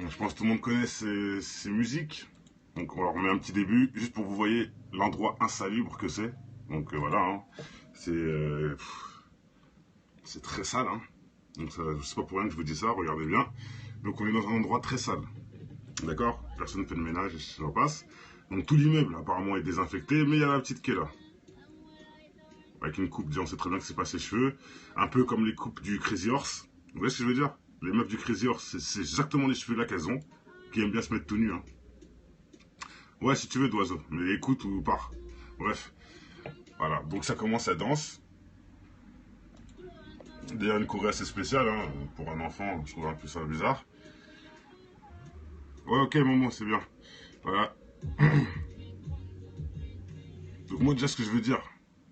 Je pense que tout le monde connaît ces musiques. Donc on leur met un petit début, juste pour que vous voyez l'endroit insalubre que c'est. Donc voilà, hein. C'est c'est très sale. Hein. Donc c'est pas pour rien que je vous dis ça, regardez bien. Donc on est dans un endroit très sale. D'accord. Personne ne fait le ménage et ça passe. Donc tout l'immeuble apparemment est désinfecté, mais il y a la petite qui est là. Avec une coupe, on sait très bien que c'est pas ses cheveux. Un peu comme les coupes du Crazy Horse. Vous voyez ce que je veux dire? Les meufs du Crazy Horse, c'est exactement les cheveux là qu'elles ont. Qui aiment bien se mettre tout nu. Hein. Ouais, si tu veux, d'oiseau. Mais écoute ou pars. Bref. Voilà. Donc ça commence à danse. D'ailleurs, une choré assez spéciale. Hein. Pour un enfant, je trouve un peu ça bizarre. Ouais, ok, Momo, c'est bien. Voilà. Donc moi, déjà, ce que je veux dire,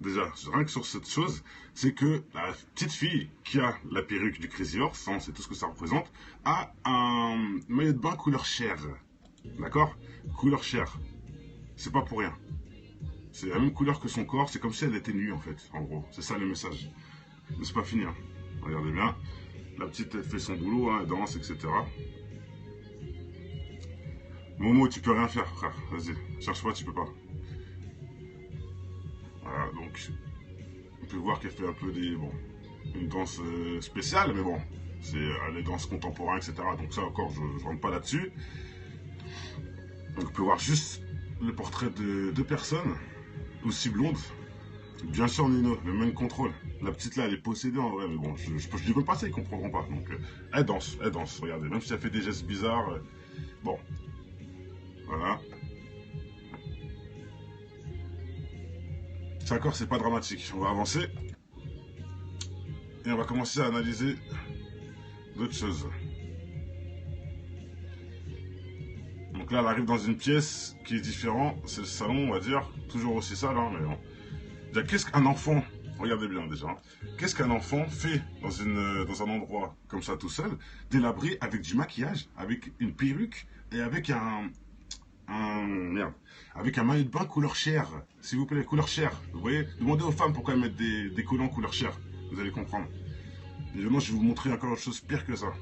déjà, rien que sur cette chose, c'est que la petite fille qui a la perruque du Crazy Horse, on sait tout ce que ça représente, a un maillot de bain couleur chair. D'accord? Couleur chair. C'est pas pour rien. C'est la même couleur que son corps, c'est comme si elle était nue en fait, en gros. C'est ça le message. Mais c'est pas fini. Hein. Regardez bien. La petite, elle fait son boulot, hein, elle danse, etc. Momo, tu peux rien faire, frère. Vas-y, cherche pas, tu peux pas. Voilà, donc, on peut voir qu'elle fait un peu des. Bon, une danse spéciale, mais bon, c'est les danses contemporaines, etc. Donc, ça encore, je rentre pas là-dessus. Donc, on peut voir juste le portrait de deux personnes, aussi blondes. Bien sûr, Nino, le même contrôle. La petite là, elle est possédée en vrai, mais bon, je dis pas ça, ils comprendront pas. Donc, elle danse, regardez. Même si elle fait des gestes bizarres, bon, voilà. C'est d'accord, c'est pas dramatique. On va avancer et on va commencer à analyser d'autres choses. Donc là, elle arrive dans une pièce qui est différente. C'est le salon, on va dire. Toujours aussi sale, hein, mais bon. Déjà, qu'est-ce qu'un enfant, regardez bien déjà, hein. Qu'est-ce qu'un enfant fait dans un endroit comme ça tout seul, délabré, avec du maquillage, avec une perruque et avec merde, avec un maillot de bain couleur chair, s'il vous plaît, couleur chair. Vous voyez, demandez aux femmes pourquoi elles mettent des collants couleur chair. Vous allez comprendre. Et maintenant, je vais vous montrer encore autre chose pire que ça.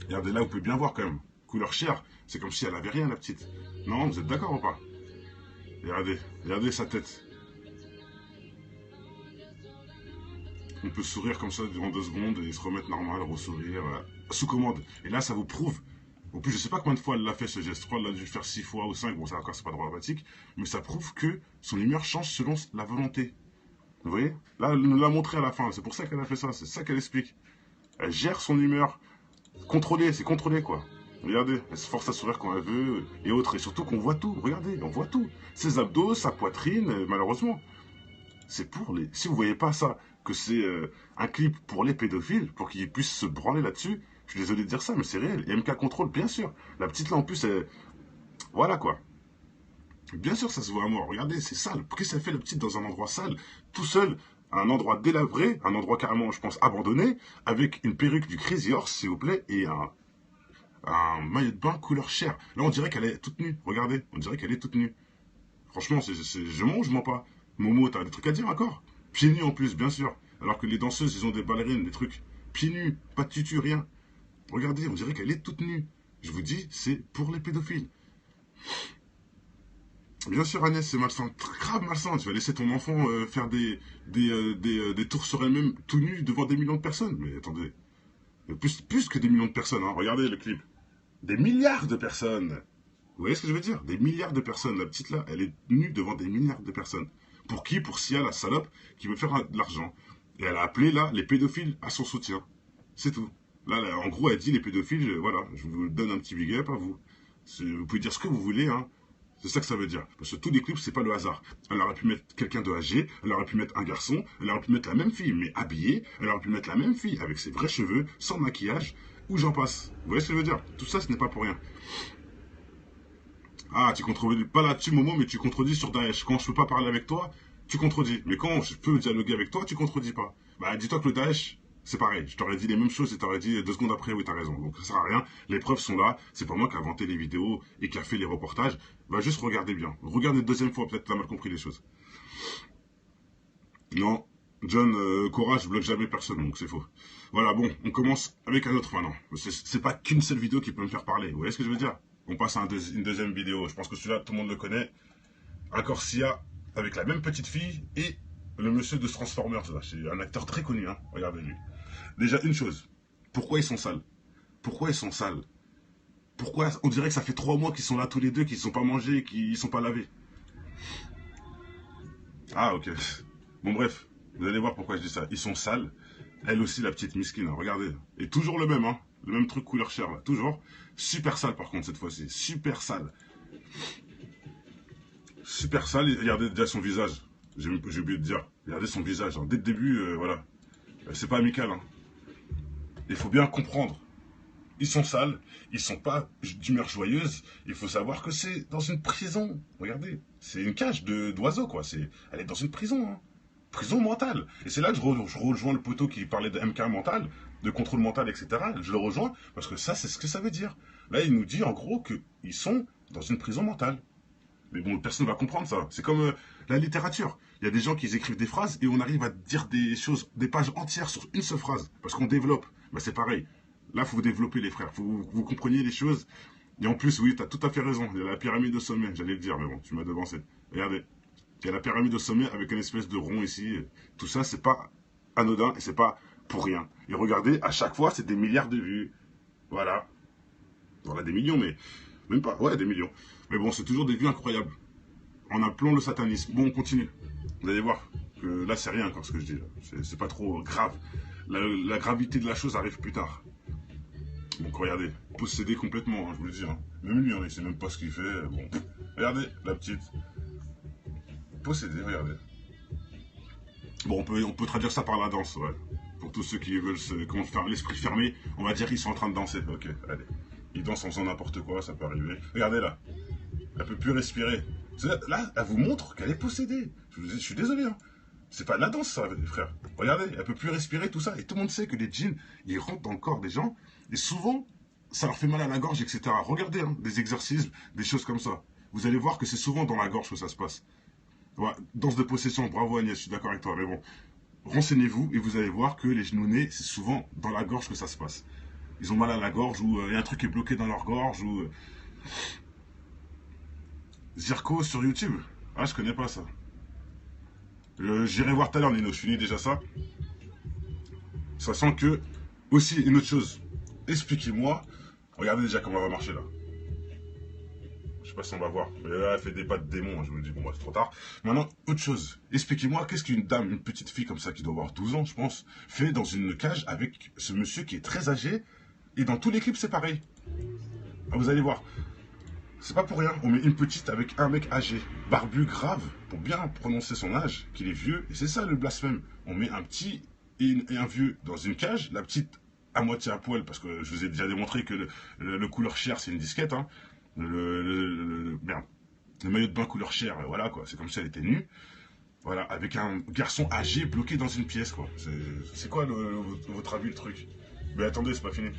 Regardez là, vous pouvez bien voir quand même. Couleur chair, c'est comme si elle avait rien, la petite. Non, vous êtes d'accord ou pas? Regardez, regardez sa tête. On peut sourire comme ça durant 2 secondes et se remettre normal, ressourire, sous commande. Et là, ça vous prouve. En plus, je sais pas combien de fois elle l'a fait ce geste. Je crois qu'elle a dû le faire 6 fois ou 5. Bon, ça encore, c'est pas dramatique. Mais ça prouve que son humeur change selon la volonté. Vous voyez? Là, elle nous l'a montré à la fin. C'est pour ça qu'elle a fait ça. C'est ça qu'elle explique. Elle gère son humeur. Contrôlé, c'est contrôlé quoi. Regardez, elle se force à sourire quand elle veut et autres. Et surtout qu'on voit tout. Regardez, on voit tout. Ses abdos, sa poitrine, malheureusement. C'est pour les. Si vous voyez pas ça, que c'est un clip pour les pédophiles, pour qu'ils puissent se branler là-dessus, je suis désolé de dire ça, mais c'est réel. Et MK Control, bien sûr. La petite là en plus, elle... voilà quoi. Bien sûr, ça se voit à mort. Regardez, c'est sale. Qu'est-ce qu'elle fait la petite dans un endroit sale, tout seul, un endroit délabré, un endroit carrément, je pense, abandonné, avec une perruque du Crazy Horse, s'il vous plaît, et un maillot de bain couleur chair. Là, on dirait qu'elle est toute nue. Regardez, on dirait qu'elle est toute nue. Franchement, je mens ou je mens pas? Momo, t'as des trucs à dire encore? Pieds nus en plus, bien sûr. Alors que les danseuses, ils ont des ballerines, des trucs. Pieds nus, pas de tutu, rien. Regardez, on dirait qu'elle est toute nue. Je vous dis, c'est pour les pédophiles. Bien sûr, Agnès, c'est malsain. Grave malsain. Tu vas laisser ton enfant faire des tours sur elle-même tout nu devant des millions de personnes. Mais attendez. Plus que des millions de personnes, hein. Regardez le clip. Des milliards de personnes. Vous voyez ce que je veux dire? Des milliards de personnes. La petite là, elle est nue devant des milliards de personnes. Pour qui? Pour Sia, la salope, qui veut faire de l'argent. Et elle a appelé là les pédophiles à son soutien. C'est tout. Là, en gros, elle dit les pédophiles, voilà, je vous donne un petit big up à vous. Vous pouvez dire ce que vous voulez, hein. C'est ça que ça veut dire. Parce que tous les clips, c'est pas le hasard. Elle aurait pu mettre quelqu'un de âgé, elle aurait pu mettre un garçon, elle aurait pu mettre la même fille, mais habillée, elle aurait pu mettre la même fille avec ses vrais cheveux, sans maquillage, ou j'en passe. Vous voyez ce que je veux dire? Tout ça, ce n'est pas pour rien. Ah, tu contredis pas là-dessus, Momo, mais tu contredis sur Daesh. Quand je peux pas parler avec toi, tu contredis. Mais quand je peux dialoguer avec toi, tu contredis pas. Bah, dis-toi que le Daesh, c'est pareil. Je t'aurais dit les mêmes choses et t'aurais dit 2 secondes après, oui, t'as raison. Donc ça sert à rien. Les preuves sont là. C'est pas moi qui ai inventé les vidéos et qui a fait les reportages. Va juste regarder bien. Regardez une deuxième fois, peut-être que t'as mal compris les choses. Non, John, Cora, je bloque jamais personne, donc c'est faux. Voilà, bon, on commence avec un autre maintenant. C'est pas qu'une seule vidéo qui peut me faire parler, vous voyez ce que je veux dire? On passe à une deuxième vidéo, je pense que celui-là, tout le monde le connaît. Un Corsia avec la même petite fille et le monsieur de Transformers, là. C'est un acteur très connu, hein, regardez-lui. Déjà, une chose, pourquoi ils sont sales? Pourquoi ils sont sales? Pourquoi on dirait que ça fait 3 mois qu'ils sont là tous les deux, qu'ils ne sont pas mangés, qu'ils ne sont pas lavés? Ah, ok. Bon, bref, vous allez voir pourquoi je dis ça. Ils sont sales. Elle aussi, la petite miskine, hein, regardez. Et toujours le même, hein. Le même truc couleur chair, là. Toujours. Super sale, par contre, cette fois-ci. Super sale. Super sale. Regardez déjà son visage. J'ai oublié de dire. Regardez son visage. Hein. Dès le début, voilà. C'est pas amical, hein. Il faut bien comprendre. Ils sont sales, ils sont pas d'humeur joyeuse. Il faut savoir que c'est dans une prison. Regardez, c'est une cage d'oiseaux, quoi. Elle est dans une prison, hein. Prison mentale. Et c'est là que je rejoins le poteau qui parlait de MK mental, de contrôle mental, etc. Je le rejoins parce que ça, c'est ce que ça veut dire. Là, il nous dit en gros qu'ils sont dans une prison mentale. Mais bon, personne ne va comprendre ça. C'est comme la littérature. Il y a des gens qui écrivent des phrases et on arrive à dire des choses, des pages entières sur une seule phrase. Parce qu'on développe. Ben, c'est pareil. Là, il faut développer les frères. Il faut que vous compreniez les choses. Et en plus, oui, tu as tout à fait raison. Il y a la pyramide au sommet. J'allais le dire, mais bon, tu m'as devancé. Regardez. Il y a la pyramide au sommet avec une espèce de rond ici. Tout ça, c'est pas anodin et c'est pas pour rien. Et regardez, à chaque fois, c'est des milliards de vues. Voilà. Voilà, des millions, mais même pas. Ouais, des millions. Mais bon, c'est toujours des vues incroyables. En appelant le satanisme. Bon, on continue. Vous allez voir que là, c'est rien encore ce que je dis. C'est pas trop grave. La gravité de la chose arrive plus tard. Donc regardez, possédé complètement, hein, je vous le dis. Hein. Même lui, hein, il sait même pas ce qu'il fait. Bon, regardez, la petite. Possédé, regardez. Bon, on peut traduire ça par la danse, ouais. Pour tous ceux qui veulent faire l'esprit fermé, on va dire qu'ils sont en train de danser. Ok, allez. Ils dansent en faisant n'importe quoi, ça peut arriver. Regardez là. Elle peut plus respirer. Là, elle vous montre qu'elle est possédée. Je suis désolé, hein. C'est pas de la danse, ça, les frères. Regardez, elle peut plus respirer, tout ça. Et tout le monde sait que les djinns, ils rentrent dans le corps des gens. Et souvent, ça leur fait mal à la gorge, etc. Regardez, hein, des exorcismes, des choses comme ça. Vous allez voir que c'est souvent dans la gorge que ça se passe. Ouais, danse de possession, bravo Agnès, je suis d'accord avec toi. Mais bon, renseignez-vous et vous allez voir que les genoux nés, c'est souvent dans la gorge que ça se passe. Ils ont mal à la gorge ou il y a un truc qui est bloqué dans leur gorge ou... Zirko sur YouTube. Ah, je connais pas ça. J'irai voir tout à l'heure, Nino, je finis déjà ça. Ça sent que... Aussi, une autre chose. Expliquez-moi. Regardez déjà comment ça va marcher là. Je sais pas si on va voir. Mais là, elle fait des pas de démon. Je me dis, bon, bah, c'est trop tard. Maintenant, autre chose. Expliquez-moi, qu'est-ce qu'une dame, une petite fille comme ça, qui doit avoir 12 ans, je pense, fait dans une cage avec ce monsieur qui est très âgé. Et dans tous les clips, c'est pareil. Ah, vous allez voir. C'est pas pour rien. On met une petite avec un mec âgé, barbu, grave, pour bien prononcer son âge, qu'il est vieux. Et c'est ça le blasphème. On met un petit et un vieux dans une cage, la petite à moitié à poil, parce que je vous ai déjà démontré que le couleur chair, c'est une disquette. Hein. Merde. Le maillot de bain couleur chair, voilà quoi. C'est comme si elle était nue. Voilà, avec un garçon âgé bloqué dans une pièce, quoi. C'est quoi votre avis, le truc? Mais attendez, c'est pas fini.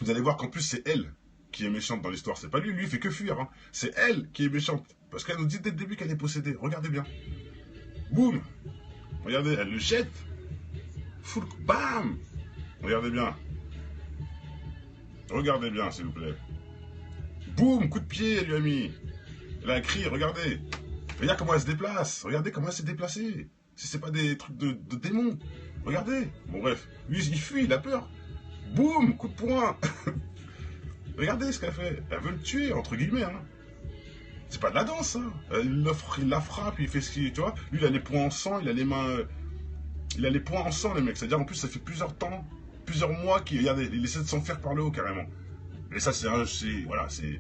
Vous allez voir qu'en plus, c'est elle qui est méchante dans l'histoire. C'est pas lui, il fait que fuir. Hein. C'est elle qui est méchante. Parce qu'elle nous dit dès le début qu'elle est possédée. Regardez bien. Boum. Regardez, elle le jette. Full. Bam. Regardez bien. Regardez bien, s'il vous plaît. Boum, coup de pied, elle lui a mis. Elle a crié, regardez. Regarde comment elle se déplace. Regardez comment elle s'est déplacée. Si c'est pas des trucs de démons. Regardez. Bon, bref. Lui, il fuit, il a peur. Boum, coup de poing. Regardez ce qu'elle fait. Elle veut le tuer, entre guillemets. Hein. C'est pas de la danse, hein. Il la frappe, il fait ce qu'il... Tu vois, lui, il a les poings en sang, il a les mains... Il a les poings en sang, les mecs. C'est-à-dire, en plus, ça fait plusieurs temps, plusieurs mois qu'il... Regardez, il essaie de s'en faire par le haut, carrément. Et ça, voilà, c'est...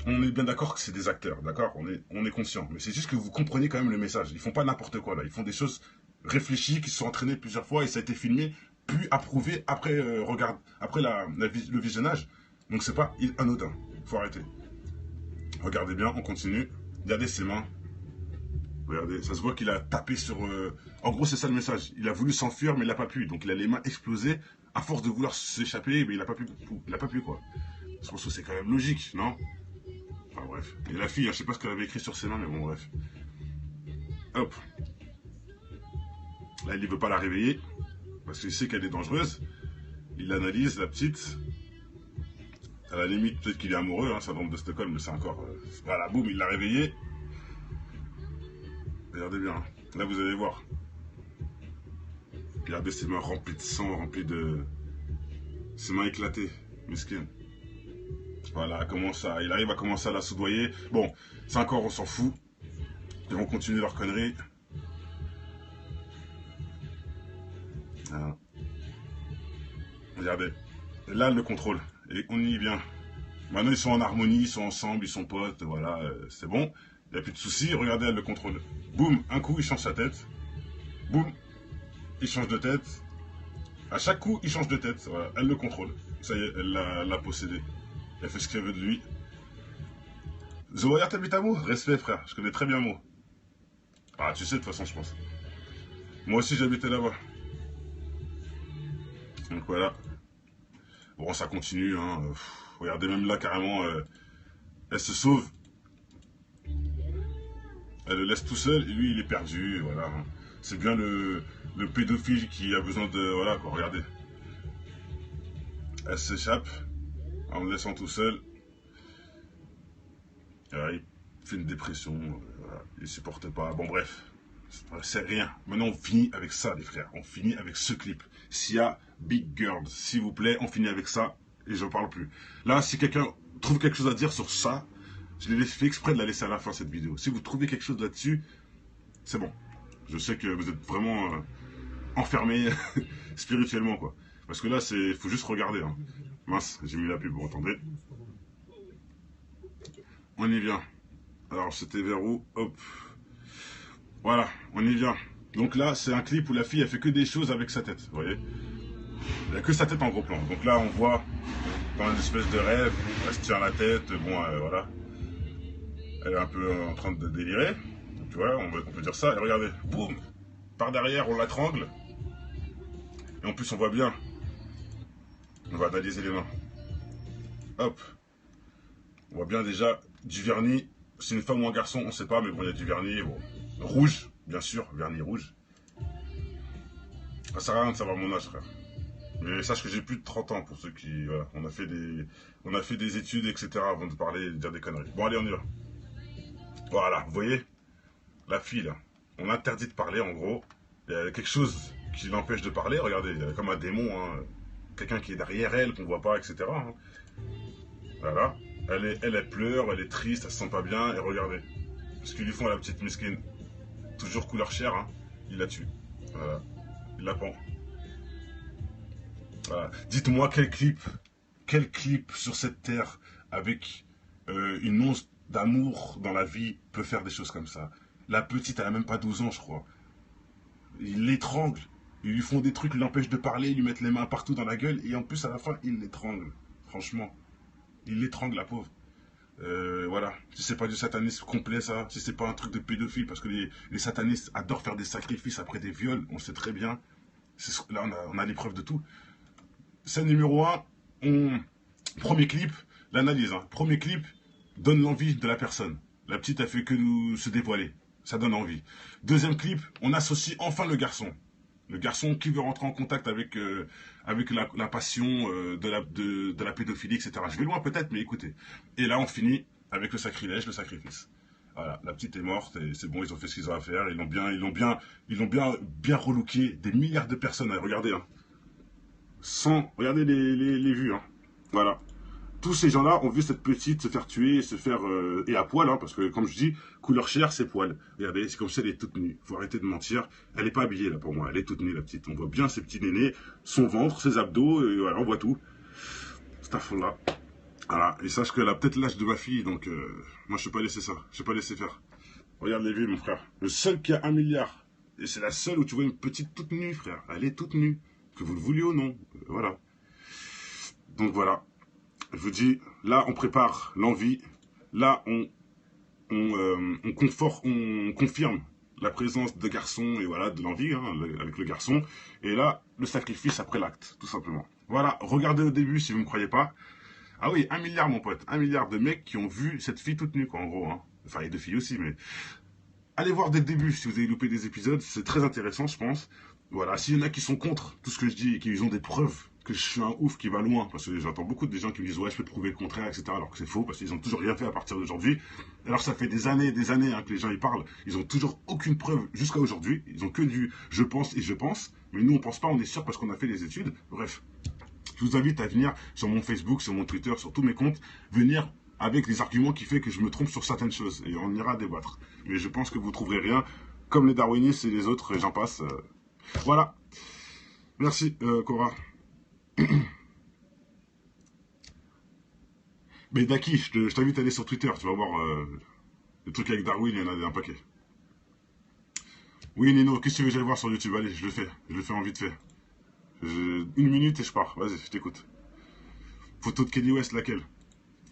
On est bien d'accord que c'est des acteurs, d'accord, on est conscient. Mais c'est juste que vous comprenez quand même le message. Ils font pas n'importe quoi, là. Ils font des choses réfléchies, qui se sont entraînés plusieurs fois, et ça a été filmé, puis approuvé après, le visionnage. Donc c'est pas anodin. Faut arrêter. Regardez bien, on continue. Regardez ses mains. Regardez, ça se voit qu'il a tapé sur... En gros, c'est ça le message. Il a voulu s'enfuir, mais il n'a pas pu. Donc il a les mains explosées. À force de vouloir s'échapper, mais il n'a pas pu. Il n'a pas pu, quoi. Je pense que c'est quand même logique, non? Enfin bref. Et la fille, je sais pas ce qu'elle avait écrit sur ses mains, mais bon, bref. Hop. Là, il ne veut pas la réveiller, parce qu'il sait qu'elle est dangereuse. Il l'analyse, la petite. À la limite, peut-être qu'il est amoureux, hein, syndrome de Stockholm, mais c'est encore... Voilà, boum, il l'a réveillée. Regardez bien, hein. Là, vous allez voir. Regardez ses mains remplies de sang, remplies de... Ses mains éclatées, mesquine. Voilà, il arrive à commencer à la soudoyer. Bon, c'est encore, on s'en fout. Ils vont continuer leur connerie. Voilà. Regardez. Et là, elle le contrôle. Et on y vient. Maintenant, ils sont en harmonie, ils sont ensemble, ils sont potes, voilà, c'est bon. Il n'y a plus de soucis. Regardez, elle le contrôle. Boum, un coup, il change sa tête. Boum, il change de tête. À chaque coup, il change de tête. Voilà, elle le contrôle. Ça y est, elle l'a possédé. Elle fait ce qu'elle veut de lui. Zoya, t'habites à Meaux? Respect, frère. Je connais très bien Meaux. Ah, tu sais, de toute façon, je pense. Moi aussi, j'habitais là-bas. Donc voilà. Bon, ça continue, hein. Regardez, même là, carrément, elle se sauve. Elle le laisse tout seul et lui, il est perdu, voilà. C'est bien le pédophile qui a besoin de... Voilà, quoi, regardez. Elle s'échappe en le laissant tout seul. Voilà, il fait une dépression, voilà, il supporte pas. Bon, bref, c'est rien. Maintenant, on finit avec ça, les frères. On finit avec ce clip. S'il y a Big Girl, s'il vous plaît, on finit avec ça et je ne parle plus. Là, si quelqu'un trouve quelque chose à dire sur ça, je l'ai fait exprès de la laisser à la fin, cette vidéo. Si vous trouvez quelque chose là-dessus, c'est bon. Je sais que vous êtes vraiment enfermé spirituellement, quoi. Parce que là, il faut juste regarder. Hein. Mince, j'ai mis la pub, vous entendez. On y vient. Alors, c'était vers où? Hop. Voilà, on y vient. Donc là, c'est un clip où la fille, elle fait que des choses avec sa tête, vous voyez. Il n'y a que sa tête en gros plan. Donc là, on voit dans une espèce de rêve, elle se tient la tête, bon, voilà. Elle est un peu en train de délirer. Donc, tu vois, on peut dire ça. Et regardez, boum, par derrière, on l'atrangle. Et en plus, on voit bien. On va analyser les mains. Hop. On voit bien déjà du vernis. C'est une femme ou un garçon, on ne sait pas, mais bon, il y a du vernis. Bon. Rouge, bien sûr, vernis rouge. Ça sert à rien de savoir mon âge, frère. Mais sache que j'ai plus de 30 ans pour ceux qui... Voilà, on a fait des études, etc. avant de parler et de dire des conneries. Bon, allez, on y va. Voilà, vous voyez? La fille, là. On interdit de parler, en gros. Il y a quelque chose qui l'empêche de parler. Regardez, il y a comme un démon, hein. Quelqu'un qui est derrière elle, qu'on voit pas, etc. Hein. Voilà. Elle pleure, elle est triste, elle se sent pas bien. Et regardez. Ce qu'ils lui font à la petite mesquine. Toujours couleur chair, hein. Il la tue. Voilà. Il la pend. Voilà. Dites-moi quel clip sur cette terre avec une once d'amour dans la vie peut faire des choses comme ça. La petite, elle a même pas 12 ans, je crois. Ils l'étranglent. Ils lui font des trucs, ils l'empêchent de parler, ils lui mettent les mains partout dans la gueule et en plus, à la fin, ils l'étranglent. Franchement. Ils l'étranglent, la pauvre. Voilà. Si c'est pas du satanisme complet, ça, si c'est pas un truc de pédophile, parce que les satanistes adorent faire des sacrifices après des viols, on sait très bien. Là, on a les preuves de tout. Scène numéro 1, premier clip, l'analyse. Hein. Premier clip donne l'envie de la personne. La petite a fait que nous se dévoiler. Ça donne envie. Deuxième clip, on associe enfin le garçon. Le garçon qui veut rentrer en contact avec la passion de la pédophilie, etc. Je vais loin peut-être, mais écoutez. Et là, on finit avec le sacrilège, le sacrifice. Voilà, la petite est morte et c'est bon, ils ont fait ce qu'ils ont à faire. Ils l'ont bien relooké. Des milliards de personnes. Regardez, hein. Regardez les vues, hein. Voilà. Tous ces gens-là ont vu cette petite se faire tuer, et à poil, hein, parce que comme je dis, couleur chair, c'est poil. Regardez, c'est comme ça, elle est toute nue. Faut arrêter de mentir. Elle n'est pas habillée là pour moi, elle est toute nue la petite. On voit bien ses petits nénés, son ventre, ses abdos, et voilà, on voit tout. C'est à fond là. Voilà, et sache qu'elle a peut-être l'âge de ma fille, donc moi je ne vais pas laisser ça, je ne vais pas laisser faire. Regarde les vues, mon frère. Le seul qui a 1 milliard, et c'est la seule où tu vois une petite toute nue, frère. Elle est toute nue. Que vous le vouliez ou non. Voilà. Donc voilà. Je vous dis, là, on prépare l'envie. Là, on confirme la présence de garçons et voilà, de l'envie hein, avec le garçon. Et là, le sacrifice après l'acte, tout simplement. Voilà. Regardez au début si vous ne me croyez pas. Ah oui, 1 milliard, mon pote. 1 milliard de mecs qui ont vu cette fille toute nue, quoi, en gros. Hein. Enfin, et 2 filles aussi, mais... Allez voir dès le début si vous avez loupé des épisodes. C'est très intéressant, je pense. Voilà, s'il y en a qui sont contre tout ce que je dis et qui ont des preuves que je suis un ouf qui va loin, parce que j'entends beaucoup de gens qui me disent ouais je peux te prouver le contraire, etc. Alors que c'est faux, parce qu'ils ont toujours rien fait à partir d'aujourd'hui. Alors ça fait des années hein, que les gens y parlent, ils ont toujours aucune preuve jusqu'à aujourd'hui, ils ont que du je pense et je pense, mais nous on pense pas, on est sûr parce qu'on a fait des études. Bref, je vous invite à venir sur mon Facebook, sur mon Twitter, sur tous mes comptes, venir avec des arguments qui font que je me trompe sur certaines choses, et on ira débattre. Mais je pense que vous trouverez rien, comme les darwinistes et les autres, et j'en passe. Voilà. Merci, Cora. Mais Daki, je t'invite à aller sur Twitter, tu vas voir les trucs avec Darwin, il y en a un paquet. Oui, Nino, qu'est-ce que tu veux que j'aille voir sur YouTube? Allez, je le fais en vite fait. Une minute et je pars, vas-y, je t'écoute. Photo de Kenny West, laquelle?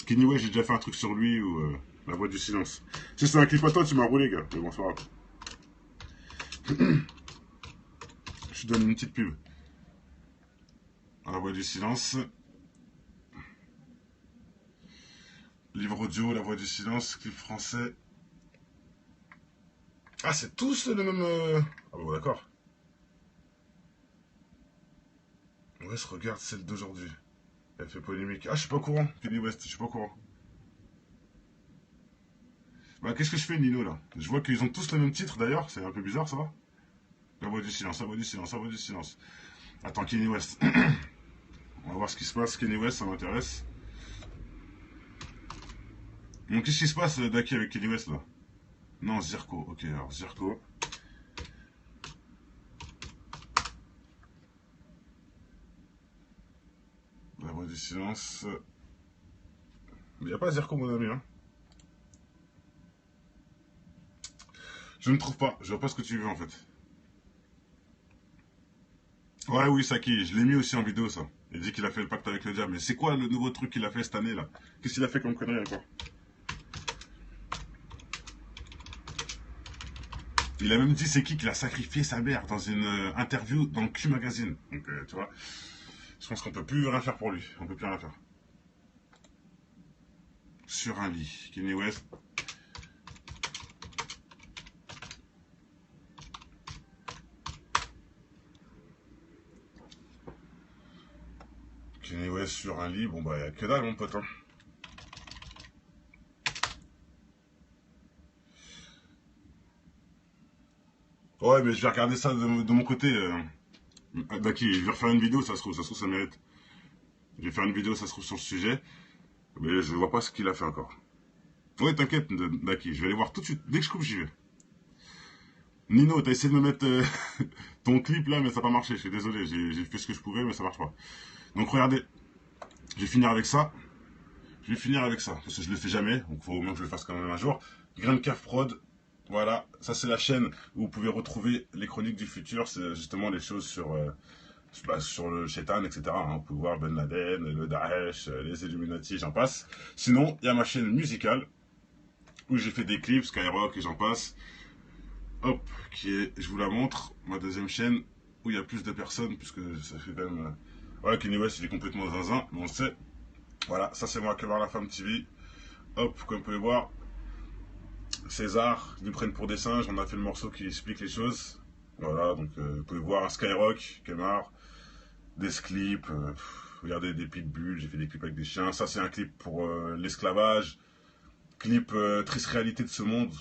Kenny West, j'ai déjà fait un truc sur lui ou La Voix du Silence. Si c'est un clip à toi, tu m'as roulé, gars. Mais bon, c'est pas grave. Je te donne une petite pub. La Voix du Silence. Livre audio, La Voix du Silence, clip français. Ah, c'est tous le même... Ah bon, d'accord. Ouais, je regarde celle d'aujourd'hui. Elle fait polémique. Ah, je suis pas au courant, Kenny West, je suis pas au courant. Bah, qu'est-ce que je fais, Nino, là? Je vois qu'ils ont tous le même titre, d'ailleurs, c'est un peu bizarre, ça va? La Voix du Silence, La Voix du Silence, La Voix du Silence. Attends, Kenny West. On va voir ce qui se passe. Kenny West, ça m'intéresse. Donc, qu'est-ce qui se passe, Daki, avec Kenny West, là? Non, Zirko. Ok, alors, Zirko. La Voix du Silence. Il n'y a pas Zirko, mon ami, hein. Je ne trouve pas. Je vois pas ce que tu veux, en fait. Ouais, oui, Saki, je l'ai mis aussi en vidéo, ça. Il dit qu'il a fait le pacte avec le diable. Mais c'est quoi le nouveau truc qu'il a fait cette année, là? Qu'est-ce qu'il a fait comme connerie, encore? Il a même dit c'est qui qu'il a sacrifié sa mère dans une interview dans le Q Magazine. Donc, tu vois, je pense qu'on peut plus rien faire pour lui. On peut plus rien faire. Sur un lit. Kenny West. Kenny West sur un lit. Bon, bah, y'a que dalle, mon pote. Hein. Ouais, mais je vais regarder ça de mon côté. Daki, je vais refaire une vidéo, ça se trouve, ça mérite. Je vais faire une vidéo, ça se trouve, sur le sujet. Mais je vois pas ce qu'il a fait encore. Ouais, t'inquiète, Daki, je vais aller voir tout de suite. Dès que je coupe, j'y vais. Nino, t'as essayé de me mettre ton clip là, mais ça n'a pas marché. Je suis désolé, j'ai fait ce que je pouvais, mais ça marche pas. Donc regardez, je vais finir avec ça. Je vais finir avec ça, parce que je le fais jamais, donc il faut au moins que je le fasse quand même un jour. Grain de Cave Prod, voilà, ça c'est la chaîne où vous pouvez retrouver les chroniques du futur, c'est justement les choses sur le Shaitan, etc. Hein. Vous pouvez voir Ben Laden, le Daesh, les Illuminati, j'en passe. Sinon, il y a ma chaîne musicale, où j'ai fait des clips, Skyrock et j'en passe. Hop, qui est, je vous la montre, ma deuxième chaîne, où il y a plus de personnes, puisque ça fait quand même... Voilà, Kanye West, il est complètement zinzin, mais on le sait. Voilà, ça c'est moi, que voir la femme TV. Hop, comme vous pouvez voir, César, ils nous prennent pour des singes, on a fait le morceau qui explique les choses. Voilà, donc vous pouvez voir un Skyrock, Kemar, des clips, regardez des pitbulls, j'ai fait des clips avec des chiens. Ça c'est un clip pour l'esclavage, clip triste réalité de ce monde,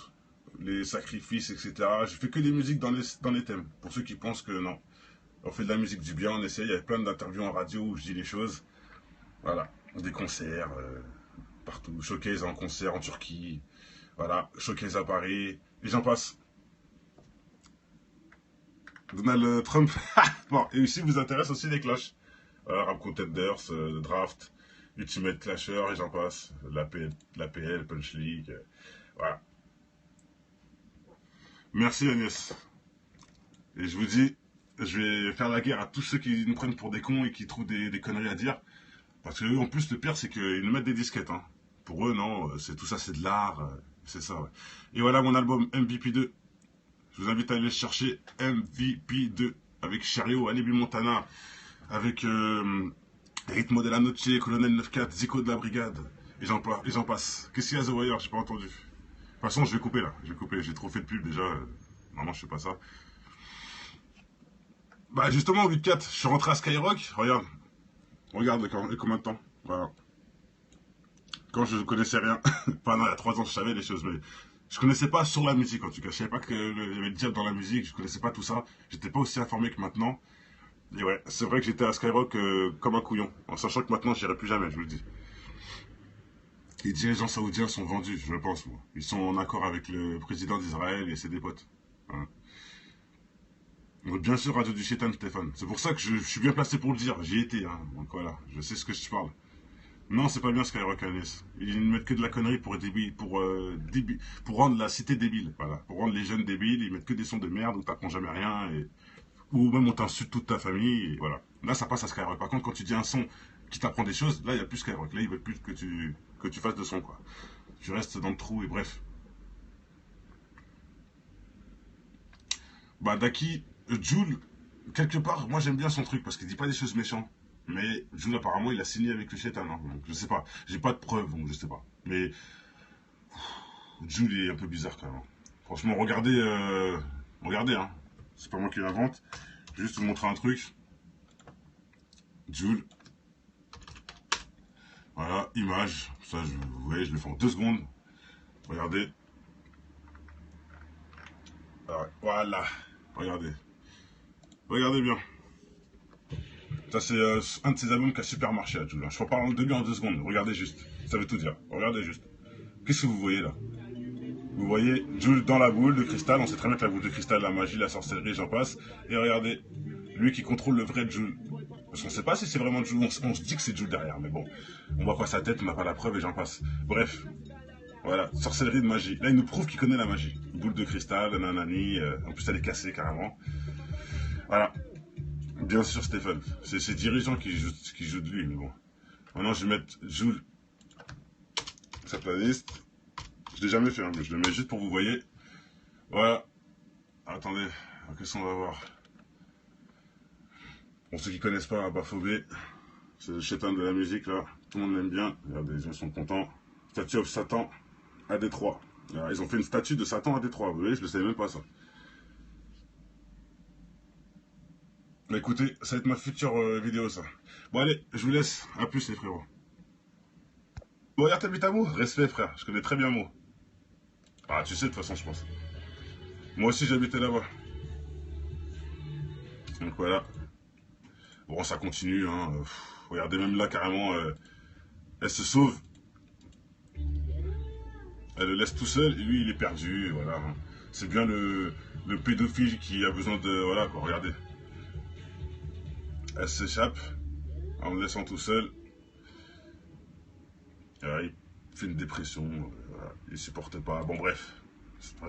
les sacrifices, etc. Je fais que des musiques dans les thèmes, pour ceux qui pensent que non. On fait de la musique du bien, on essaye, il y a plein d'interviews en radio où je dis les choses. Voilà, des concerts, partout, showcase en concert en Turquie, voilà, showcase à Paris, et j'en passe. Donald Trump, bon, et si vous intéresse aussi les clashs, Rap Contenders, Draft, Ultimate Clasher, et j'en passe, l'APL, Punch League, voilà. Merci Agnès, et je vous dis, je vais faire la guerre à tous ceux qui nous prennent pour des cons et qui trouvent des conneries à dire, parce que eux, en plus, le pire, c'est qu'ils nous mettent des disquettes, hein. Pour eux, non, c'est tout ça, c'est de l'art, c'est ça, ouais. Et voilà mon album MVP2. Je vous invite à aller chercher MVP2 avec Cherio, Alibi Montana, avec Ritmo de la Noche, Colonel 94, Zico de la Brigade, et j'en passe. Qu'est-ce qu'il y a The Wire? J'ai pas entendu. De toute façon, je vais couper là, je vais couper, j'ai trop fait de pub déjà. Normalement, je fais pas ça. Bah justement, 8-4, je suis rentré à Skyrock, regarde. Regarde combien de temps. Voilà. Quand je connaissais rien. Enfin non, il y a 3 ans, je savais les choses, mais je connaissais pas sur la musique en tout cas. Je savais pas qu'il y avait le diable dans la musique, je connaissais pas tout ça. J'étais pas aussi informé que maintenant. Et ouais, c'est vrai que j'étais à Skyrock comme un couillon, en sachant que maintenant j'irai plus jamais, je vous le dis. Les dirigeants saoudiens sont vendus, je pense, moi. Ils sont en accord avec le président d'Israël et ses des potes. Hein. Donc, bien sûr, Radio du Chétan, Stéphane. C'est pour ça que je suis bien placé pour le dire. J'y étais, hein. Donc voilà, je sais ce que je parle. Non, c'est pas bien Skyrock Agnès. Ils ne mettent que de la connerie pour rendre la cité débile. Voilà. Pour rendre les jeunes débiles, ils mettent que des sons de merde où t'apprends jamais rien. Ou même on t'insulte toute ta famille. Et voilà. Là, ça passe à Skyrock. Par contre, quand tu dis un son qui t'apprend des choses, là, il n'y a plus Skyrock. Là, ils veulent plus que tu fasses de son, quoi. Tu restes dans le trou et bref. Bah, Daki, Jul, quelque part, moi j'aime bien son truc parce qu'il dit pas des choses méchantes. Mais Jul, apparemment, il a signé avec le Chétan, hein. Donc, je sais pas. J'ai pas de preuves, donc je sais pas. Mais Jul, il est un peu bizarre quand même. Franchement, regardez, hein. C'est pas moi qui l'invente. Je vais juste vous montrer un truc. Jul. Voilà, image. Ça, vous voyez, je le fais en 2 secondes. Regardez. Ah, voilà. Regardez. Regardez bien. Ça, c'est un de ses albums qui a super marché à Jul. Je peux parler de lui en 2 secondes. Regardez juste. Ça veut tout dire. Regardez juste. Qu'est-ce que vous voyez là? Vous voyez Jul dans la boule de cristal. On sait très bien que la boule de cristal, la magie, la sorcellerie, j'en passe. Et regardez. Lui qui contrôle le vrai Jul. Parce qu'on sait pas si c'est vraiment Jul. On se dit que c'est Jul derrière. Mais bon. On voit pas sa tête, on n'a pas la preuve et j'en passe. Bref. Voilà, sorcellerie de magie. Là, il nous prouve qu'il connaît la magie. Boule de cristal, nanani. En plus, elle est cassée carrément. Voilà. Bien sûr, Stéphane. C'est ses dirigeants qui jouent de lui, mais bon. Maintenant, je vais mettre Jul, sa playlist. Je l'ai jamais fait, hein, mais je le mets juste pour vous voyez. Voilà. Attendez, qu'est-ce qu'on va voir? Pour ceux qui connaissent pas Baphomet, c'est le Chétan de la musique, là. Tout le monde l'aime bien. Regardez, les gens sont contents. Statue of Satan à Détroit. Alors, ils ont fait une statue de Satan à Détroit. Vous voyez, je ne savais même pas ça. Mais écoutez, ça va être ma future vidéo, ça. Bon, allez, je vous laisse. À plus, les frérots. Bon, regarde, t'habites à Meaux? Respect, frère. Je connais très bien Meaux. Ah, tu sais, de toute façon, je pense. Moi aussi, j'habitais là-bas. Donc voilà. Bon, ça continue, hein. Regardez, même là, carrément, elle se sauve. Elle le laisse tout seul et lui, il est perdu. Voilà. Hein. C'est bien le pédophile qui a besoin de... Voilà, quoi. Regardez. Elle s'échappe en le laissant tout seul. Il fait une dépression. Voilà. Il supporte pas. Bon, bref.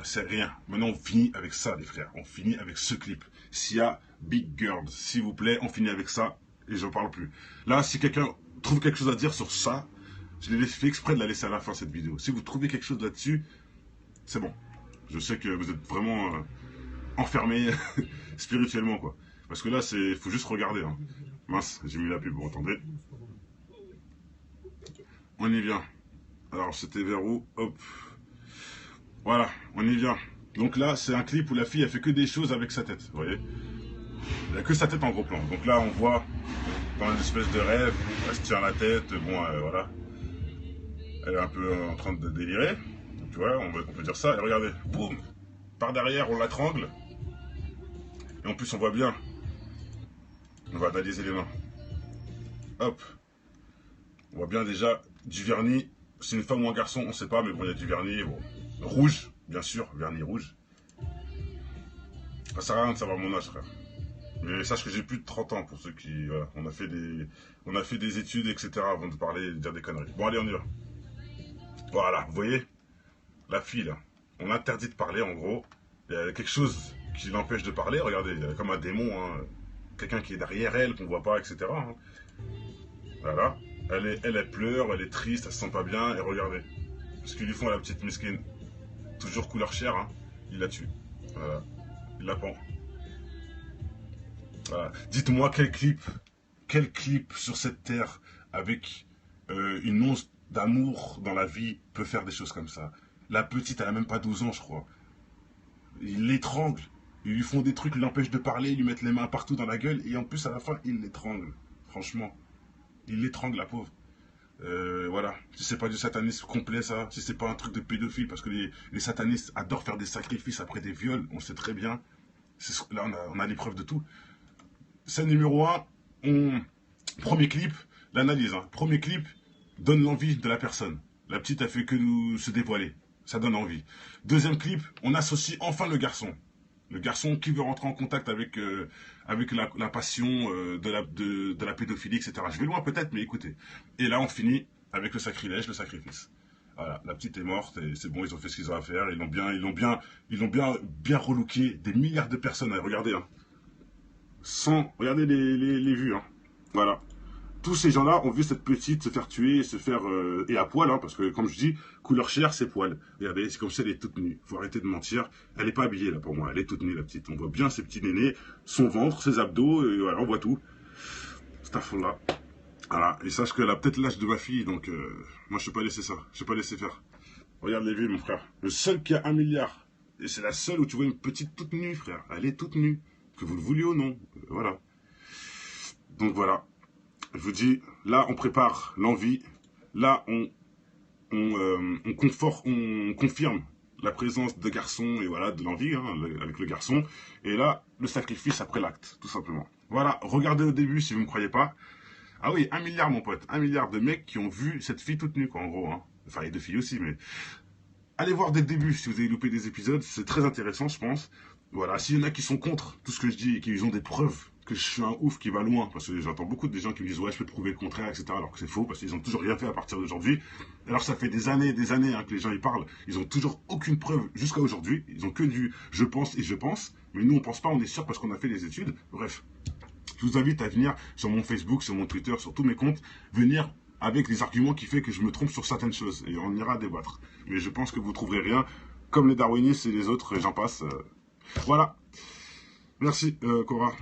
C'est rien. Maintenant, on finit avec ça, les frères. On finit avec ce clip. Sia, Big Girl, s'il vous plaît, on finit avec ça et j'en parle plus. Là, si quelqu'un trouve quelque chose à dire sur ça, je l'ai fait exprès de la laisser à la fin, cette vidéo. Si vous trouvez quelque chose là-dessus, c'est bon. Je sais que vous êtes vraiment enfermé spirituellement, quoi. Parce que là, il faut juste regarder. Hein. Mince, j'ai mis la pub. Bon, attendez. On y vient. Alors, c'était vers où? Hop. Voilà, on y vient. Donc là, c'est un clip où la fille, elle fait que des choses avec sa tête, vous voyez. Il n'y a que sa tête en gros plan. Donc là, on voit dans une espèce de rêve, elle se tient la tête, bon, voilà. Elle est un peu en train de délirer. Donc, tu vois, on peut dire ça. Et regardez, boum, par derrière, on l'atrangle. Et en plus, on voit bien. On va analyser les mains. Hop. On voit bien déjà du vernis. C'est une femme ou un garçon, on ne sait pas, mais bon, il y a du vernis. Bon. Rouge, bien sûr, vernis rouge. Ça sert à rien de savoir mon âge, frère. Mais sache que j'ai plus de 30 ans pour ceux qui... Voilà, on a fait des études, etc. avant de parler et de dire des conneries. Bon, allez, on y va. Voilà, vous voyez? La fille, là. On interdit de parler, en gros. Il y a quelque chose qui l'empêche de parler. Regardez, il y a comme un démon, hein. Quelqu'un qui est derrière elle, qu'on voit pas, etc. Hein. Voilà. Elle pleure, elle est triste, elle se sent pas bien. Et regardez. Ce qu'ils lui font à la petite mesquine. Toujours couleur chair, hein. Il la tue. Voilà. Il la pend. Voilà. Dites-moi quel clip sur cette terre avec une once d'amour dans la vie peut faire des choses comme ça. La petite, elle a même pas 12 ans, je crois. Il l'étrangle. Ils lui font des trucs, ils l'empêchent de parler, ils lui mettent les mains partout dans la gueule, et en plus, à la fin, ils l'étranglent. Franchement, ils l'étranglent, la pauvre. Voilà, si c'est pas du satanisme complet ça, si c'est pas un truc de pédophile, parce que les satanistes adorent faire des sacrifices après des viols, on le sait très bien. Là on a les preuves de tout. Scène numéro un, premier clip, l'analyse. Hein. Premier clip donne l'envie de la personne. La petite a fait que nous se dévoiler, ça donne envie. Deuxième clip, on associe enfin le garçon. Le garçon qui veut rentrer en contact avec la passion de la pédophilie, etc. Je vais loin peut-être, mais écoutez. Et là, on finit avec le sacrilège, le sacrifice. Voilà, la petite est morte et c'est bon, ils ont fait ce qu'ils ont à faire. Ils l'ont bien relooké. Des milliards de personnes. Regardez, hein. Regardez les vues, hein. Voilà. Tous ces gens-là ont vu cette petite se faire tuer, et à poil, hein, parce que comme je dis, couleur chair, c'est poil. Regardez, c'est comme si elle est toute nue. Faut arrêter de mentir. Elle n'est pas habillée là pour moi, elle est toute nue la petite. On voit bien ses petits nénés, son ventre, ses abdos, et voilà, on voit tout. C'est à fond là. Voilà, et sache qu'elle a peut-être l'âge de ma fille, donc moi je ne peux pas laisser ça, je ne peux pas laisser faire. Regarde les vues, mon frère. Le seul qui a 1 milliard, et c'est la seule où tu vois une petite toute nue, frère. Elle est toute nue, que vous le vouliez ou non. Voilà. Donc voilà. Je vous dis, là, on prépare l'envie. Là, on confirme la présence de garçons et voilà, de l'envie hein, avec le garçon. Et là, le sacrifice après l'acte, tout simplement. Voilà, regardez au début si vous ne me croyez pas. Ah oui, 1 milliard, mon pote. 1 milliard de mecs qui ont vu cette fille toute nue, quoi, en gros. Hein. Enfin, et de filles aussi, mais... Allez voir dès le début si vous avez loupé des épisodes. C'est très intéressant, je pense. Voilà, s'il y en a qui sont contre tout ce que je dis et qui ont des preuves que je suis un ouf qui va loin, parce que j'entends beaucoup de gens qui me disent ouais je peux te prouver le contraire, etc. Alors que c'est faux, parce qu'ils ont toujours rien fait à partir d'aujourd'hui. Alors ça fait des années hein, que les gens y parlent, ils ont toujours aucune preuve jusqu'à aujourd'hui, ils ont que du je pense et je pense, mais nous on pense pas, on est sûr parce qu'on a fait des études. Bref, je vous invite à venir sur mon Facebook, sur mon Twitter, sur tous mes comptes, venir avec des arguments qui font que je me trompe sur certaines choses, et on ira débattre. Mais je pense que vous trouverez rien, comme les darwinistes et les autres, j'en passe. Voilà. Merci, Cora.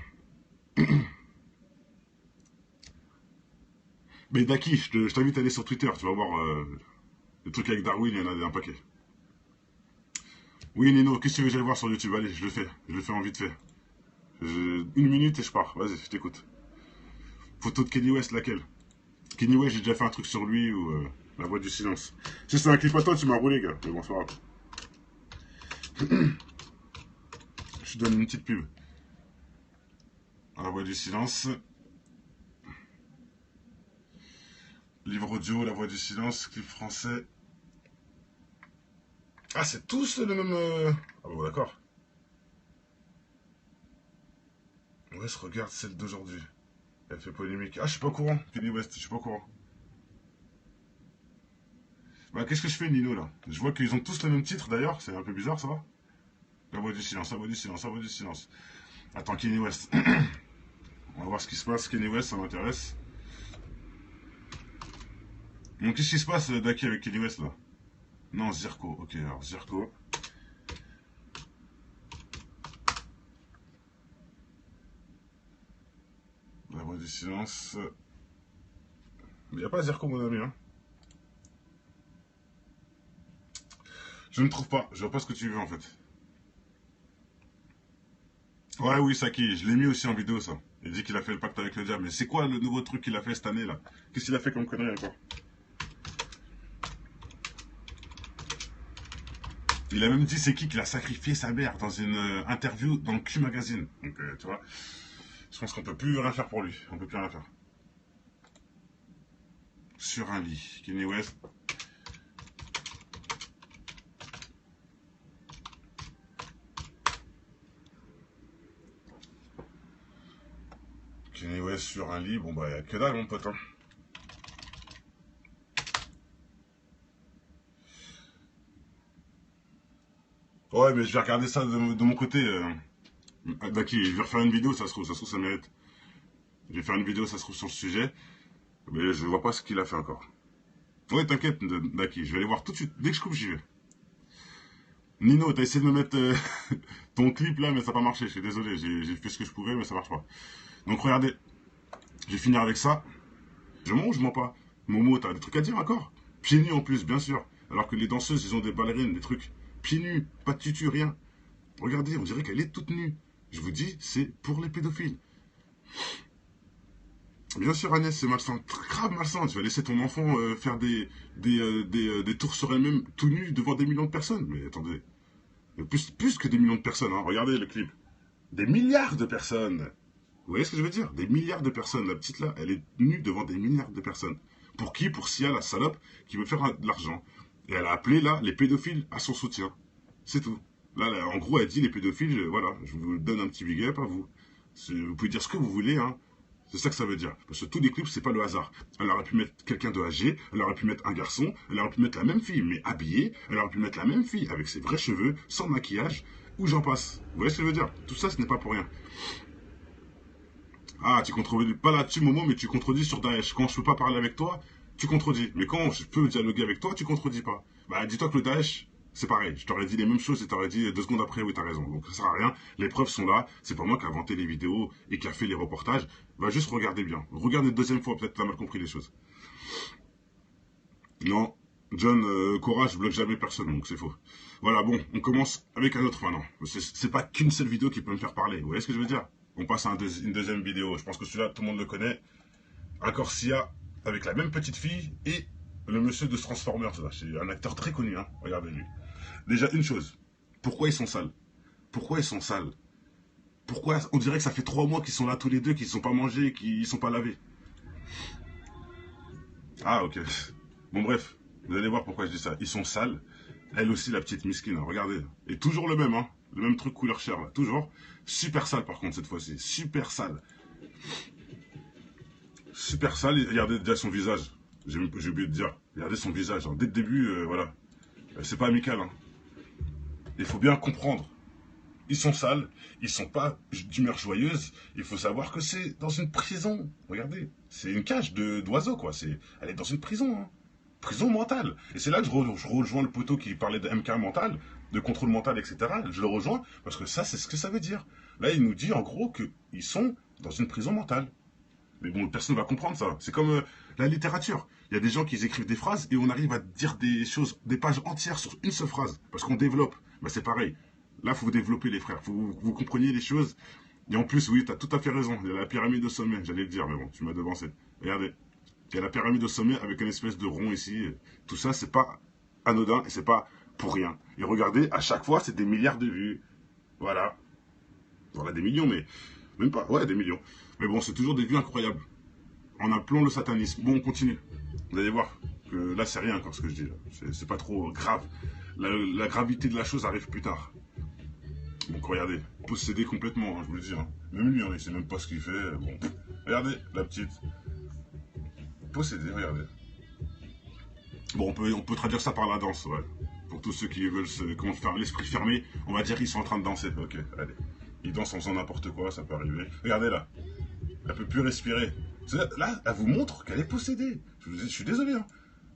Mais Daki, je t'invite à aller sur Twitter, tu vas voir le truc avec Darwin, il y en a un paquet. Oui, Nino, qu'est-ce que tu veux que j'aille voir sur YouTube? Allez, je le fais en vite fait. 1 minute et je pars, vas-y, je t'écoute. Photo de Kenny West, laquelle? Kenny West, j'ai déjà fait un truc sur lui ou la voix du silence. Si c'est un clip à toi, tu m'as roulé, gars. Mais bon, c'est pas grave. Je te donne une petite pub. La voix du silence. Livre audio, La voix du silence, clip français. Ah, c'est tous le même... Ah bon, d'accord. Ouais, je regarde celle d'aujourd'hui. Elle fait polémique. Ah, je suis pas au courant, Kenny West, je suis pas au courant. Bah, qu'est-ce que je fais, Nino, là? Je vois qu'ils ont tous le même titre, d'ailleurs. C'est un peu bizarre, ça va? La voix du silence, la voix du silence, la voix du silence. Attends, Kenny West. On va voir ce qui se passe. Kenny West, ça m'intéresse. Donc, qu'est-ce qui se passe, Daki, avec Kenny West, là? Non, Zirko. Ok, alors, Zirko. La voix du silence. Il n'y a pas Zirko, mon ami, hein. Je ne trouve pas. Je vois pas ce que tu veux, en fait. Ouais, oui, Saki. Je l'ai mis aussi en vidéo, ça. Il dit qu'il a fait le pacte avec le diable. Mais c'est quoi le nouveau truc qu'il a fait cette année, là? Qu'est-ce qu'il a fait comme connerie, encore? Il a même dit c'est qui l'a sacrifié sa mère dans une interview dans le Q Magazine. Donc, tu vois, je pense qu'on peut plus rien faire pour lui. On peut plus rien faire. Sur un lit. Kenny West. Kenny West sur un lit. Bon, bah, y'a que dalle, mon pote. Hein. Ouais, mais je vais regarder ça de mon côté. Daki, je vais refaire une vidéo, ça se trouve, ça mérite. Je vais faire une vidéo, ça se trouve, sur le sujet. Mais je vois pas ce qu'il a fait encore. Ouais, t'inquiète, Daki, je vais aller voir tout de suite. Dès que je coupe, j'y vais. Nino, t'as essayé de me mettre ton clip là, mais ça n'a pas marché. Je suis désolé, j'ai fait ce que je pouvais, mais ça marche pas. Donc regardez, je vais finir avec ça. Je mens ou je mens pas? Momo, t'as des trucs à dire encore? Pieds nus en plus, bien sûr. Alors que les danseuses, ils ont des ballerines, des trucs. Pieds nus, pas de tutu, rien. Regardez, on dirait qu'elle est toute nue. Je vous dis, c'est pour les pédophiles. Bien sûr, Agnès, c'est malsain, grave malsain. Tu vas laisser ton enfant faire des tours sur elle-même tout nu devant des millions de personnes. Mais attendez, plus que des millions de personnes, hein. Regardez le clip. Des milliards de personnes. Vous voyez ce que je veux dire? Des milliards de personnes. La petite là, elle est nue devant des milliards de personnes. Pour qui? Pour Sia, la salope, qui veut faire de l'argent. Et elle a appelé là les pédophiles à son soutien. C'est tout. Là, en gros, elle dit les pédophiles, voilà, je vous donne un petit big up à vous. Vous pouvez dire ce que vous voulez, hein. C'est ça que ça veut dire. Parce que tous les clips, c'est pas le hasard. Elle aurait pu mettre quelqu'un de âgé, elle aurait pu mettre un garçon, elle aurait pu mettre la même fille, mais habillée, elle aurait pu mettre la même fille avec ses vrais cheveux, sans maquillage, ou j'en passe. Vous voyez ce que je veux dire? Tout ça, ce n'est pas pour rien. Ah, tu contredis pas là-dessus, Momo, mais tu contredis sur Daesh. Quand je peux pas parler avec toi, tu contredis. Mais quand je peux dialoguer avec toi, tu contredis pas. Bah, dis-toi que le Daesh, c'est pareil. Je t'aurais dit les mêmes choses et t'aurais dit 2 secondes après, oui, t'as raison. Donc ça sert à rien. Les preuves sont là. C'est pas moi qui ai inventé les vidéos et qui a fait les reportages. Va juste regarder bien. Regardez une deuxième fois, peut-être que t'as mal compris les choses. Non, John, Cora, je bloque jamais personne, donc c'est faux. Voilà, bon, on commence avec un autre maintenant. C'est pas qu'une seule vidéo qui peut me faire parler. Vous voyez ce que je veux dire? On passe à une deuxième vidéo. Je pense que celui-là, tout le monde le connaît. Encore Sia, avec la même petite fille et le monsieur de Transformers. C'est un acteur très connu, hein. Regardez-lui. Déjà, une chose. Pourquoi ils sont sales? Pourquoi ils sont sales? Pourquoi on dirait que ça fait 3 mois qu'ils sont là tous les deux, qu'ils ne sont pas mangés, qu'ils ne sont pas lavés? Ah, ok. Bon, bref. Vous allez voir pourquoi je dis ça. Ils sont sales. Elle aussi, la petite miskine, hein. Regardez. Et toujours le même, hein. Le même truc couleur chair, là. Toujours. Super sale, par contre, cette fois-ci. Super sale. Super sale. Et regardez déjà son visage. J'ai oublié de dire. Regardez son visage, hein. Dès le début, voilà. C'est pas amical, hein. Il faut bien comprendre. Ils sont sales, ils sont pas d'humeur joyeuse. Il faut savoir que c'est dans une prison. Regardez, c'est une cage d'oiseaux, quoi. Elle est dans une prison, hein. Prison mentale. Et c'est là que je rejoins le poteau qui parlait de MK mental, de contrôle mental, etc. Je le rejoins parce que ça, c'est ce que ça veut dire. Là, il nous dit en gros qu'ils sont dans une prison mentale. Mais bon, personne ne va comprendre ça. C'est comme la littérature. Il y a des gens qui écrivent des phrases et on arrive à dire des choses, des pages entières sur une seule phrase. Parce qu'on développe. Bah, c'est pareil. Là, il faut vous développer, les frères. Il faut que vous compreniez les choses. Et en plus, oui, tu as tout à fait raison. Il y a la pyramide au sommet. J'allais le dire, mais bon, tu m'as devancé. Regardez. Il y a la pyramide au sommet avec une espèce de rond ici. Tout ça, c'est pas anodin et c'est pas pour rien. Et regardez, à chaque fois, c'est des milliards de vues. Voilà. Voilà, des millions, mais même pas. Ouais, des millions. Mais bon, c'est toujours des vues incroyables. En appelant le satanisme. Bon, on continue. Vous allez voir que là, c'est rien encore ce que je dis. C'est pas trop grave. La gravité de la chose arrive plus tard. Donc regardez, possédé complètement, hein, je vous le dis. Hein. Même lui, hein, il sait même pas ce qu'il fait. Bon, regardez, la petite. Possédé, regardez. Bon, on peut traduire ça par la danse, ouais. Pour tous ceux qui veulent comment faire l'esprit fermé, on va dire qu'ils sont en train de danser. Ok, allez. Ils dansent en faisant n'importe quoi, ça peut arriver. Regardez là. Elle peut plus respirer. Là, elle vous montre qu'elle est possédée. Je suis désolé, hein.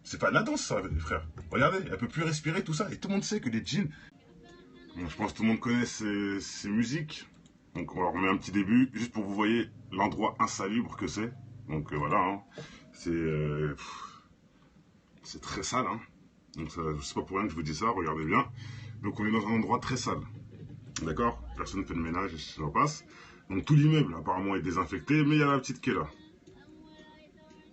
C'est pas de la danse, ça, les frères. Regardez, elle peut plus respirer, tout ça. Et tout le monde sait que les djinns... Bon, je pense que tout le monde connaît ces musiques. Donc on leur remet un petit début, juste pour que vous voyez l'endroit insalubre que c'est. Donc voilà, hein. C'est très sale, hein. Donc c'est pas pour rien que je vous dis ça, regardez bien. Donc on est dans un endroit très sale. D'accord? Personne ne fait le ménage et ça passe. Donc tout l'immeuble apparemment est désinfecté, mais il y a la petite qui est là.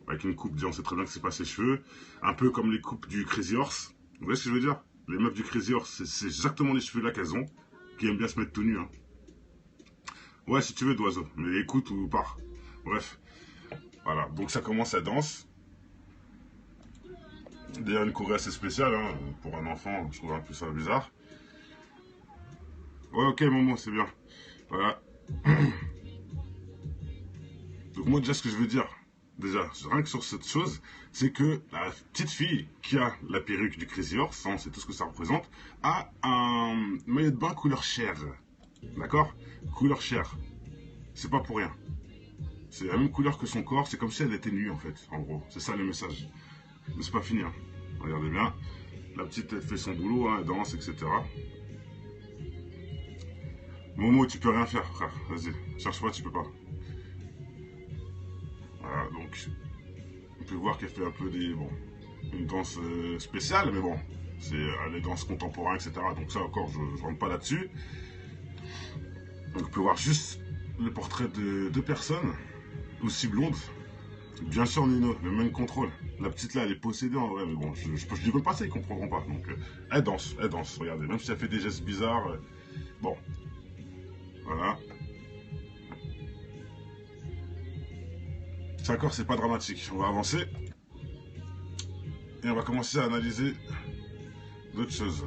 Avec une coupe, déjà on sait très bien que c'est pas ses cheveux. Un peu comme les coupes du Crazy Horse. Vous voyez ce que je veux dire? Les meufs du Crazy Horse, c'est exactement les cheveux là qu'elles ont. Qui aiment bien se mettre tout nu, hein. Ouais, si tu veux, d'oiseau. Mais écoute ou pars. Bref. Voilà, donc ça commence à danse. D'ailleurs, une choré assez spéciale, hein. Pour un enfant, je trouve un peu ça bizarre. Ouais, ok, maman, c'est bien. Voilà. Donc moi, déjà, ce que je veux dire, déjà, rien que sur cette chose, c'est que la petite fille qui a la perruque du Crazy Horse, on sait tout ce que ça représente, a un maillot de bain couleur chair. D'accord? Couleur chair. C'est pas pour rien. C'est la même couleur que son corps, c'est comme si elle était nue en fait, en gros. C'est ça le message. Mais c'est pas fini, hein. Regardez bien. La petite, elle fait son boulot, hein, elle danse, etc. Momo, tu peux rien faire, frère. Vas-y, cherche pas, tu peux pas. Voilà, donc, on peut voir qu'elle fait un peu une danse spéciale, mais bon, c'est les danses contemporaines, etc. Donc ça encore, je rentre pas là-dessus. Donc, on peut voir juste le portrait de deux personnes, aussi blondes. Bien sûr, Nino, le même contrôle. La petite là, elle est possédée en vrai, mais bon, je dis même pas ça, ils comprendront pas. Donc, elle danse, regardez. Même si elle fait des gestes bizarres, bon, voilà. D'accord, c'est pas dramatique. On va avancer. Et on va commencer à analyser d'autres choses.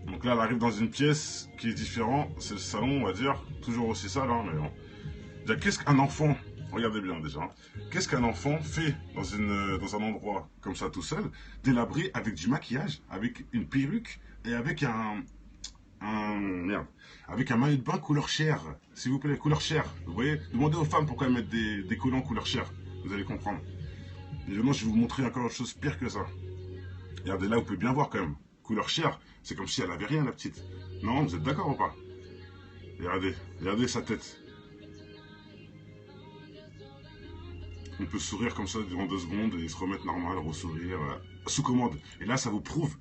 Donc là, elle arrive dans une pièce qui est différente. C'est le salon, on va dire. Toujours aussi sale, hein, mais bon. Déjà, qu'est-ce qu'un enfant, regardez bien déjà, hein, qu'est-ce qu'un enfant fait dans un endroit comme ça tout seul, délabré, avec du maquillage, avec une perruque et avec merde, avec un maillot de bain couleur chair, s'il vous plaît, couleur chair. Vous voyez, demandez aux femmes pourquoi elles mettent des collants couleur chair. Vous allez comprendre. Et maintenant, je vais vous montrer encore une chose pire que ça. Regardez là, vous pouvez bien voir quand même. Couleur chair, c'est comme si elle avait rien, la petite. Non, vous êtes d'accord ou pas? Regardez sa tête. On peut sourire comme ça durant 2 secondes et se remettre normal, ressourire, sous commande. Et là, ça vous prouve.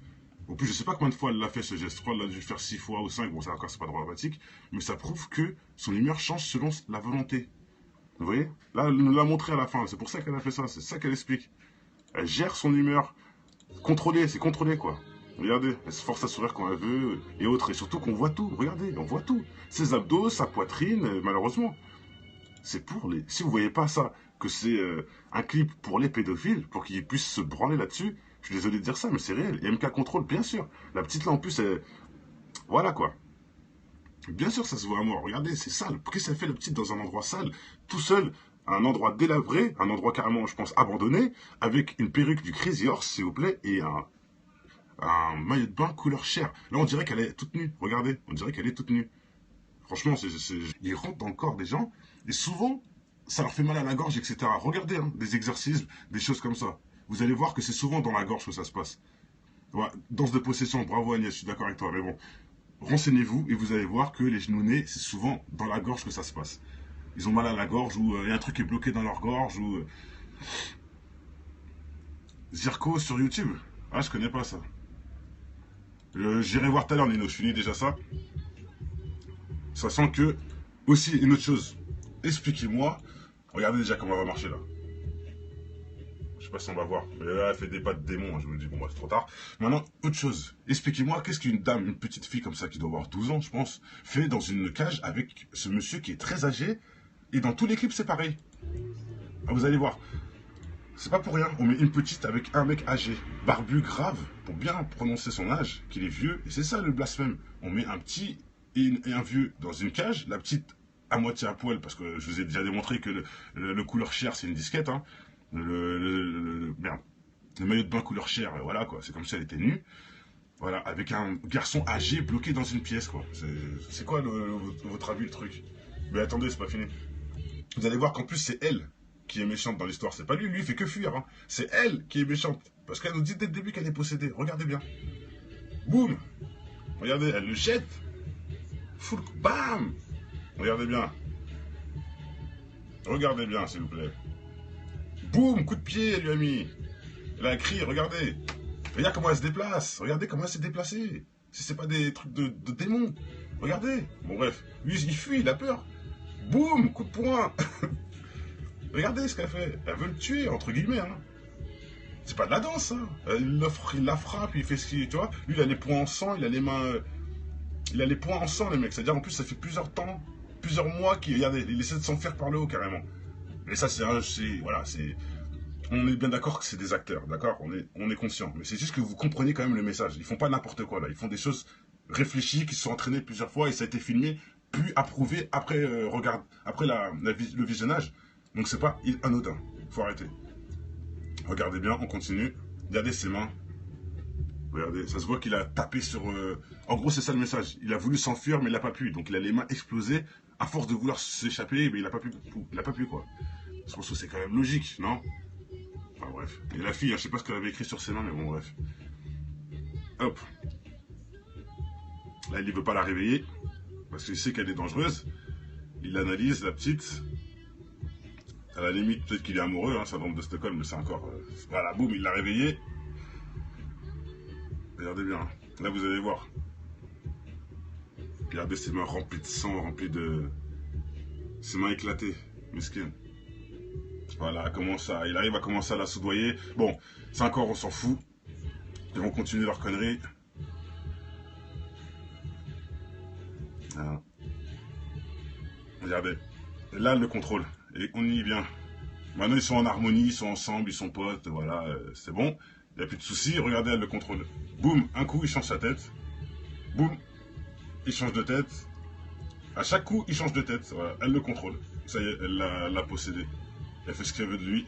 En plus, je sais pas combien de fois elle l'a fait ce geste. Je crois qu'elle l'a dû le faire 6 fois ou 5. Bon, ça encore, c'est pas dramatique. Mais ça prouve que son humeur change selon la volonté. Vous voyez? Là, elle nous l'a montré à la fin. C'est pour ça qu'elle a fait ça. C'est ça qu'elle explique. Elle gère son humeur. Contrôlé, c'est contrôlé quoi. Regardez, elle se force à sourire quand elle veut et autres. Et surtout qu'on voit tout. Regardez, on voit tout. Ses abdos, sa poitrine, malheureusement. C'est pour les. Si vous voyez pas ça, que c'est un clip pour les pédophiles, pour qu'ils puissent se branler là-dessus, je suis désolé de dire ça, mais c'est réel. Et MK Control, bien sûr. La petite là en plus, elle... voilà quoi. Bien sûr, ça se voit à mort. Regardez, c'est sale. Qu'est-ce qu'elle fait la petite dans un endroit sale, tout seul, un endroit délabré, un endroit carrément, je pense, abandonné, avec une perruque du Crazy Horse, s'il vous plaît, et un maillot de bain couleur chair. Là, on dirait qu'elle est toute nue. Regardez, on dirait qu'elle est toute nue. Franchement, ils rentrent dans le corps des gens, et souvent, ça leur fait mal à la gorge, etc. Regardez, hein, des exercices, des choses comme ça. Vous allez voir que c'est souvent dans la gorge que ça se passe. Ouais, danse de possession, bravo Agnès, je suis d'accord avec toi, mais bon, renseignez-vous et vous allez voir que les genoux-nés, c'est souvent dans la gorge que ça se passe. Ils ont mal à la gorge ou il y a un truc qui est bloqué dans leur gorge ou... Zirko sur YouTube. Ah, je connais pas ça. J'irai voir tout à l'heure, Nino, je finis déjà ça. Sachant que, aussi, une autre chose. Expliquez-moi. Regardez déjà comment ça va marcher là. Je sais pas si on va voir. Mais là, elle fait des pas de démon. Hein, je me dis, bon, bah, c'est trop tard. Maintenant, autre chose. Expliquez-moi, qu'est-ce qu'une dame, une petite fille comme ça, qui doit avoir 12 ans, je pense, fait dans une cage avec ce monsieur qui est très âgé. Et dans tous les clips, c'est pareil. Ah, vous allez voir. C'est pas pour rien. On met une petite avec un mec âgé, barbu grave, pour bien prononcer son âge, qu'il est vieux. Et c'est ça le blasphème. On met un petit et un vieux dans une cage. La petite à moitié à poil, parce que je vous ai déjà démontré que le couleur chair, c'est une disquette. Hein. Merde. Le maillot de bain couleur chair, voilà quoi. C'est comme si elle était nue. Voilà, avec un garçon âgé bloqué dans une pièce, quoi. C'est quoi votre avis, le truc? Mais attendez, c'est pas fini. Vous allez voir qu'en plus, c'est elle qui est méchante dans l'histoire. C'est pas lui, lui, il fait que fuir. Hein. C'est elle qui est méchante. Parce qu'elle nous dit dès le début qu'elle est possédée. Regardez bien. Boum. Regardez, elle le jette. Full. Bam. Regardez bien. Regardez bien, s'il vous plaît. Boum, coup de pied, elle lui a mis. Elle a crié, regardez. Regarde comment elle se déplace. Regardez comment elle s'est déplacée. Si c'est pas des trucs de démons. Regardez. Bon, bref. Lui, il fuit, il a peur. Boum, coup de poing. Regardez ce qu'elle fait. Elle veut le tuer, entre guillemets. Hein. C'est pas de la danse. Hein. Il la frappe, il fait ce qu'il... Tu vois, lui, il a les poings en sang, il a les mains... il a les poings en sang, les mecs. C'est-à-dire, en plus, ça fait plusieurs temps, plusieurs mois qu'il... Regardez, il essaie de s'enfuir par le haut, carrément. Mais ça, voilà, c'est... On est bien d'accord que c'est des acteurs, d'accord, on est conscient. Mais c'est juste que vous comprenez quand même le message. Ils font pas n'importe quoi, là. Ils font des choses réfléchies, qui se sont entraînées plusieurs fois, et ça a été filmé, puis approuvé après, le visionnage. Donc c'est pas anodin. Faut arrêter. Regardez bien, on continue. Regardez ses mains. Regardez, ça se voit qu'il a tapé sur... En gros, c'est ça le message. Il a voulu s'enfuir, mais il n'a pas pu. Donc il a les mains explosées. À force de vouloir s'échapper, mais il n'a pas pu. Il a pas pu, quoi. Je pense que c'est quand même logique, non? Enfin bref. Et la fille, je sais pas ce qu'elle avait écrit sur ses mains, mais bon, bref. Hop. Là, il ne veut pas la réveiller. Parce qu'il sait qu'elle est dangereuse. Il l'analyse, la petite. À la limite, peut-être qu'il est amoureux, hein, syndrome de Stockholm, mais c'est encore... voilà, boum, il l'a réveillée. Regardez bien. Là, vous allez voir. Regardez ses mains remplies de sang, remplies de... Ses mains éclatées. Mesquine. Voilà, il arrive à commencer à la soudoyer. Bon, 5 heures, on s'en fout. Ils vont continuer leur connerie. Voilà. Regardez. Et là, le contrôle. Et on y vient. Maintenant, ils sont en harmonie, ils sont ensemble, ils sont potes, voilà, c'est bon. Il n'y a plus de soucis. Regardez, elle le contrôle. Boum, un coup, il change sa tête. Boum, il change de tête. À chaque coup, il change de tête. Voilà, elle le contrôle. Ça y est, elle l'a possédé. Elle fait ce qu'elle veut de lui.